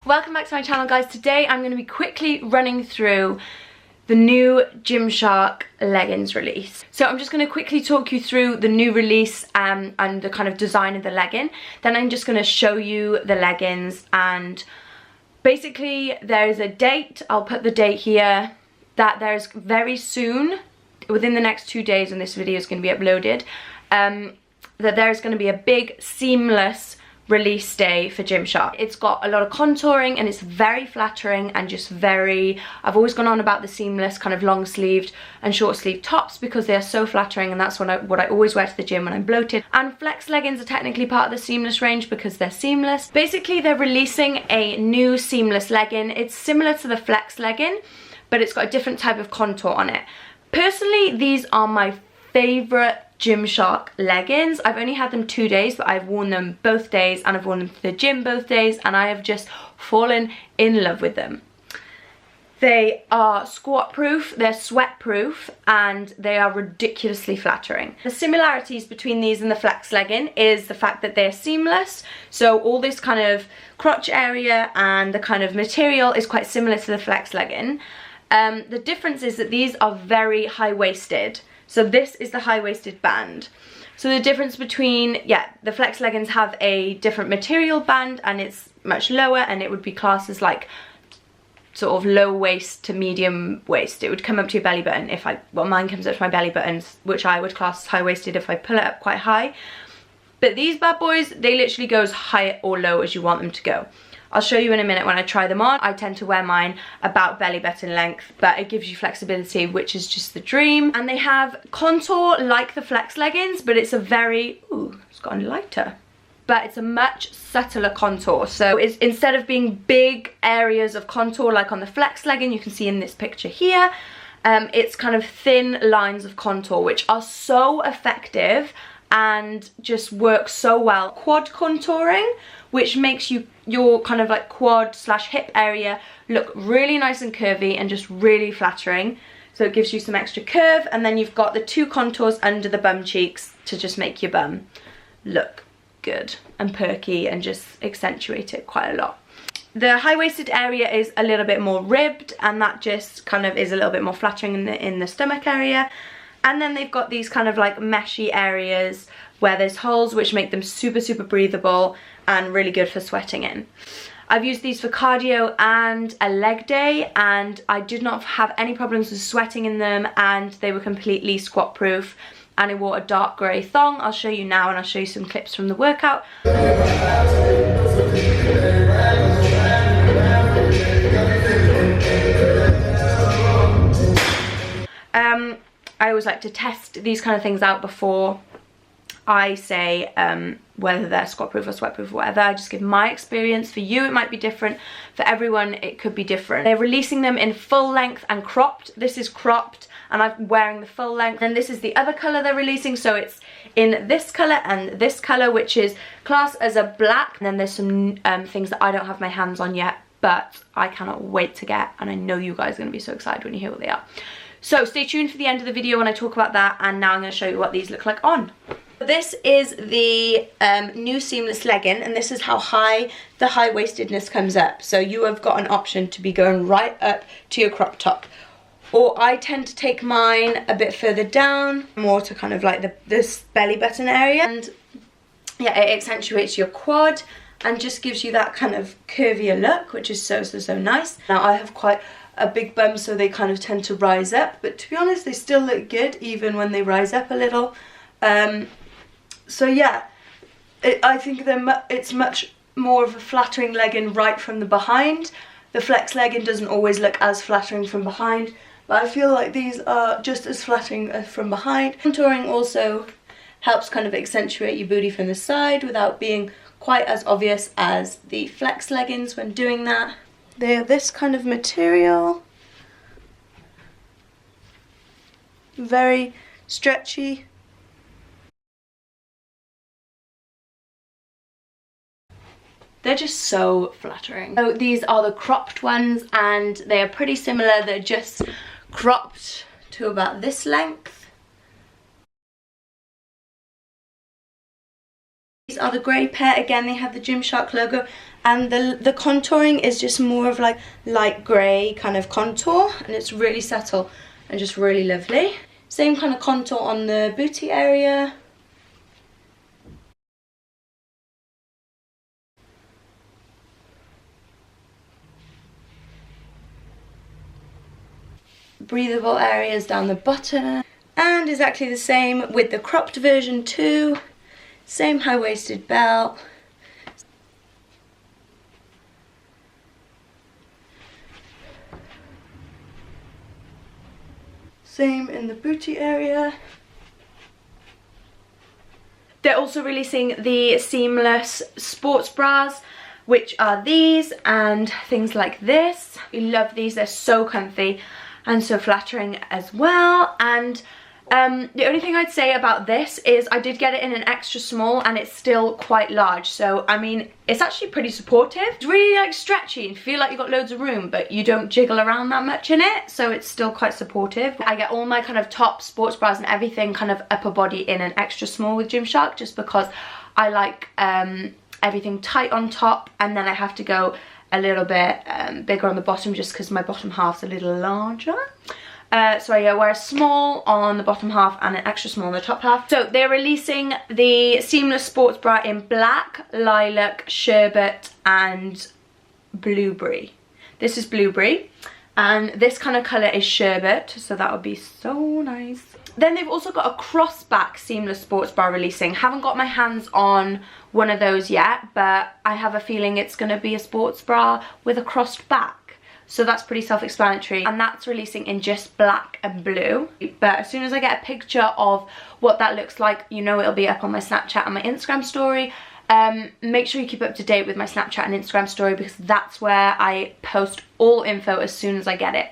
Welcome back to my channel, guys. Today I'm going to be quickly running through the new GYMSHARK leggings release. So I'm just going to quickly talk you through the new release and the kind of design of the legging. Then I'm just going to show you the leggings, and basically there is a date, I'll put the date here, that there's very soon, within the next 2 days when this video is going to be uploaded, that there's going to be a big seamless release day for GYMSHARK. It's got a lot of contouring and it's very flattering and just very, I've always gone on about the seamless kind of long sleeved and short sleeve tops because they are so flattering, and that's what I always wear to the gym when I'm bloated. And flex leggings are technically part of the seamless range because they're seamless. Basically they're releasing a new seamless legging. It's similar to the flex legging, but it's got a different type of contour on it. Personally, these are my favorite GYMSHARK leggings. I've only had them 2 days, but I've worn them both days and I've worn them to the gym both days, and I have just fallen in love with them. They are squat proof, they're sweat proof, and they are ridiculously flattering. The similarities between these and the flex legging is the fact that they're seamless, so all this kind of crotch area and the kind of material is quite similar to the flex legging. The difference is that these are very high-waisted. So this is the high-waisted band. So the difference between, the flex leggings have a different material band and it's much lower, and it would be classed as like sort of low waist to medium waist. It would come up to your belly button well, mine comes up to my belly button, which I would class as high-waisted if I pull it up quite high. But these bad boys, they literally go as high or low as you want them to go. I'll show you in a minute when I try them on. I tend to wear mine about belly button length, but it gives you flexibility, which is just the dream. And they have contour like the flex leggings, but it's a very, ooh, it's gotten lighter. But it's a much subtler contour. So it's, instead of being big areas of contour like on the flex legging, you can see in this picture here, it's kind of thin lines of contour, which are so effective and just work so well. Quad contouring, which makes your kind of like quad slash hip area look really nice and curvy and just really flattering. So it gives you some extra curve, and then you've got the two contours under the bum cheeks to just make your bum look good and perky and just accentuate it quite a lot. The high-waisted area is a little bit more ribbed, and that just kind of is a little bit more flattering in the stomach area. And then they've got these kind of like meshy areas where there's holes, which make them super, super breathable and really good for sweating in. I've used these for cardio and a leg day, and I did not have any problems with sweating in them, and they were completely squat proof. And I wore a dark grey thong. I'll show you now, and I'll show you some clips from the workout. I always like to test these kind of things out before I say whether they're squat proof or sweat proof or whatever. I just give my experience. For you it might be different, for everyone it could be different. They're releasing them in full length and cropped. This is cropped and I'm wearing the full length, and this is the other colour they're releasing, so it's in this colour and this colour, which is classed as a black. And then there's some things that I don't have my hands on yet, but I cannot wait to get, and I know you guys are going to be so excited when you hear what they are. So stay tuned for the end of the video when I talk about that, and now I'm going to show you what these look like on. This is the new seamless legging, and this is how high the high-waistedness comes up. So you have got an option to be going right up to your crop top. Or I tend to take mine a bit further down, more to kind of like this belly button area. And yeah, it accentuates your quad and just gives you that kind of curvier look, which is so, so, so nice. Now I have quite a big bum, so they kind of tend to rise up, but to be honest they still look good even when they rise up a little. So yeah, I think it's much more of a flattering legging right from the behind. The flex legging doesn't always look as flattering from behind, but I feel like these are just as flattering as from behind. Contouring also helps kind of accentuate your booty from the side without being quite as obvious as the flex leggings when doing that. They're this kind of material, very stretchy. They're just so flattering. So these are the cropped ones, and they are pretty similar. They're just cropped to about this length. These are the grey pair. Again, they have the GYMSHARK logo And the contouring is just more of like light grey kind of contour, and it's really subtle and just really lovely. Same kind of contour on the booty area. Breathable areas down the bottom. And exactly the same with the cropped version too. Same high-waisted belt. Same in the booty area. They're also releasing the seamless sports bras, which are these and things like this. We love these, they're so comfy and so flattering as well. And the only thing I'd say about this is I did get it in an extra small and it's still quite large. So, I mean, it's actually pretty supportive. It's really like stretchy and feel like you've got loads of room, but you don't jiggle around that much in it. So it's still quite supportive. I get all my kind of top sports bras and everything kind of upper body in an extra small with Gymshark, just because I like everything tight on top, and then I have to go a little bit bigger on the bottom just because my bottom half's a little larger. So I wear a small on the bottom half and an extra small on the top half. So they're releasing the seamless sports bra in black, lilac, sherbet and blueberry. This is blueberry and this kind of colour is sherbet, so that would be so nice. Then they've also got a crossback seamless sports bra releasing. Haven't got my hands on one of those yet, but I have a feeling it's going to be a sports bra with a crossed back. So that's pretty self-explanatory, and that's releasing in just black and blue. But as soon as I get a picture of what that looks like, you know it'll be up on my Snapchat and my Instagram story. Make sure you keep up to date with my Snapchat and Instagram story, because that's where I post all info as soon as I get it.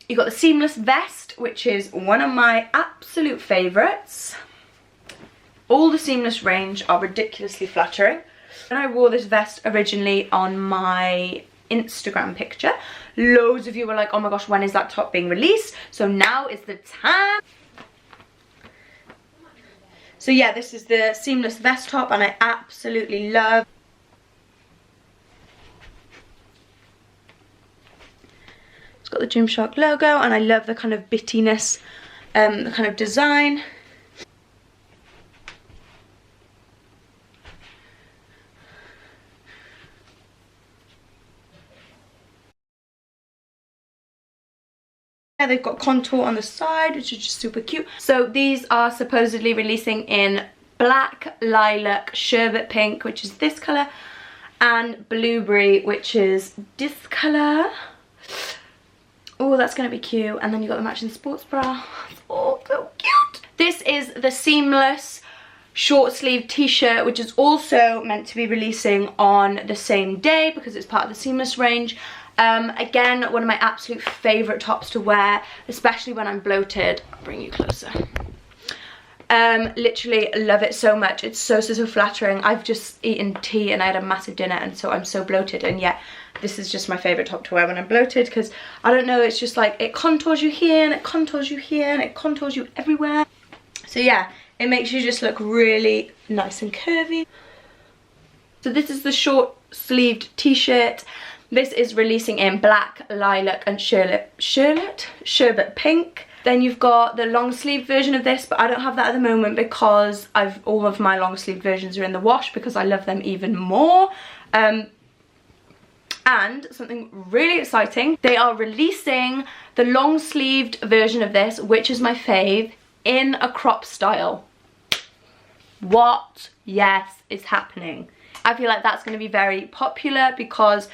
You got the seamless vest, which is one of my absolute favourites. All the seamless range are ridiculously flattering. When I wore this vest originally on my Instagram picture, loads of you were like, oh my gosh, when is that top being released? So now is the time. So yeah, this is the seamless vest top and I absolutely love. It's got the Gymshark logo and I love the kind of bittiness, the kind of design. They've got contour on the side, which is just super cute. So these are supposedly releasing in black, lilac, sherbet pink, which is this colour, and blueberry, which is this colour. Oh, that's going to be cute. And then you got the matching sports bra. Oh, so cute. This is the seamless short sleeve t-shirt, which is also meant to be releasing on the same day because it's part of the seamless range. Again, one of my absolute favourite tops to wear, especially when I'm bloated. I'll bring you closer. Literally love it so much. It's so flattering. I've just eaten tea and I had a massive dinner, and so I'm so bloated, and yet this is just my favourite top to wear when I'm bloated, because I don't know, it's just like it contours you here and it contours you here and it contours you everywhere. So yeah, it makes you just look really nice and curvy. So this is the short sleeved t-shirt. This is releasing in black, lilac and sherbet pink. Then you've got the long sleeve version of this, but I don't have that at the moment because all of my long sleeve versions are in the wash because I love them even more. And something really exciting, they are releasing the long sleeved version of this, which is my fave, in a crop style. What? Yes, is happening. I feel like that's going to be very popular because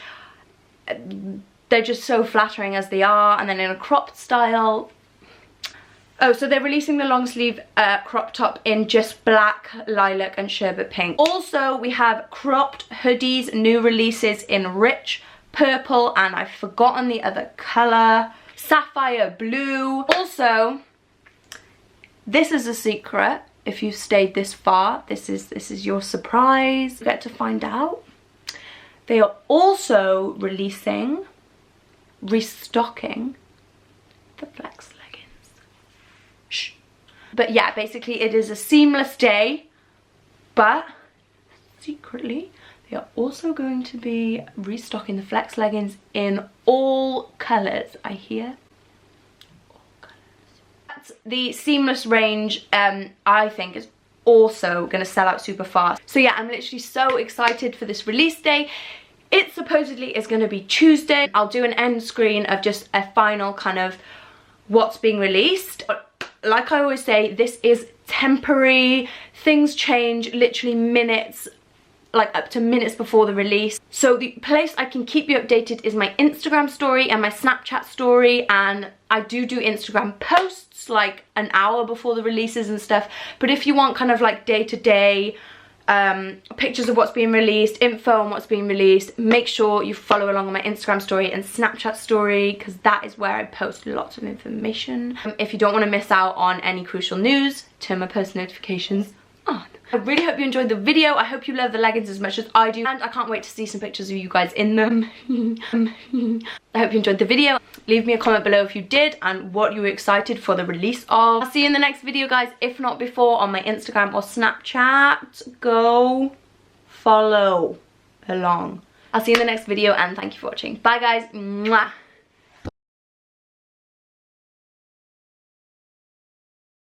they're just so flattering as they are, and then in a cropped style. Oh, so they're releasing the long sleeve crop top in just black, lilac and sherbet pink. Also, we have cropped hoodies, new releases in rich purple, and I've forgotten the other colour, sapphire blue. Also, this is a secret. If you've stayed this far, this is your surprise. You get to find out. They are also restocking the flex leggings. Shh. But yeah, basically it is a seamless day, but secretly they we are also going to be restocking the flex leggings in all colours. I hear all colours. That's the seamless range. I think is also going to sell out super fast. So yeah, I'm literally so excited for this release day. It supposedly is going to be Tuesday. I'll do an end screen of just a final kind of what's being released. But like I always say, this is temporary. Things change literally minutes, like up to minutes before the release. So the place I can keep you updated is my Instagram story and my Snapchat story, and I do Instagram posts like an hour before the releases and stuff. But if you want kind of like day-to-day pictures of what's being released, info on what's being released, make sure you follow along on my Instagram story and Snapchat story, because that is where I post lots of information. If you don't want to miss out on any crucial news, turn my post notifications on. I really hope you enjoyed the video. I hope you love the leggings as much as I do, and I can't wait to see some pictures of you guys in them. I hope you enjoyed the video. Leave me a comment below if you did and what you were excited for the release of. I'll see you in the next video, guys, if not before, on my Instagram or Snapchat. Go follow along. I'll see you in the next video, and thank you for watching. Bye, guys. Mwah.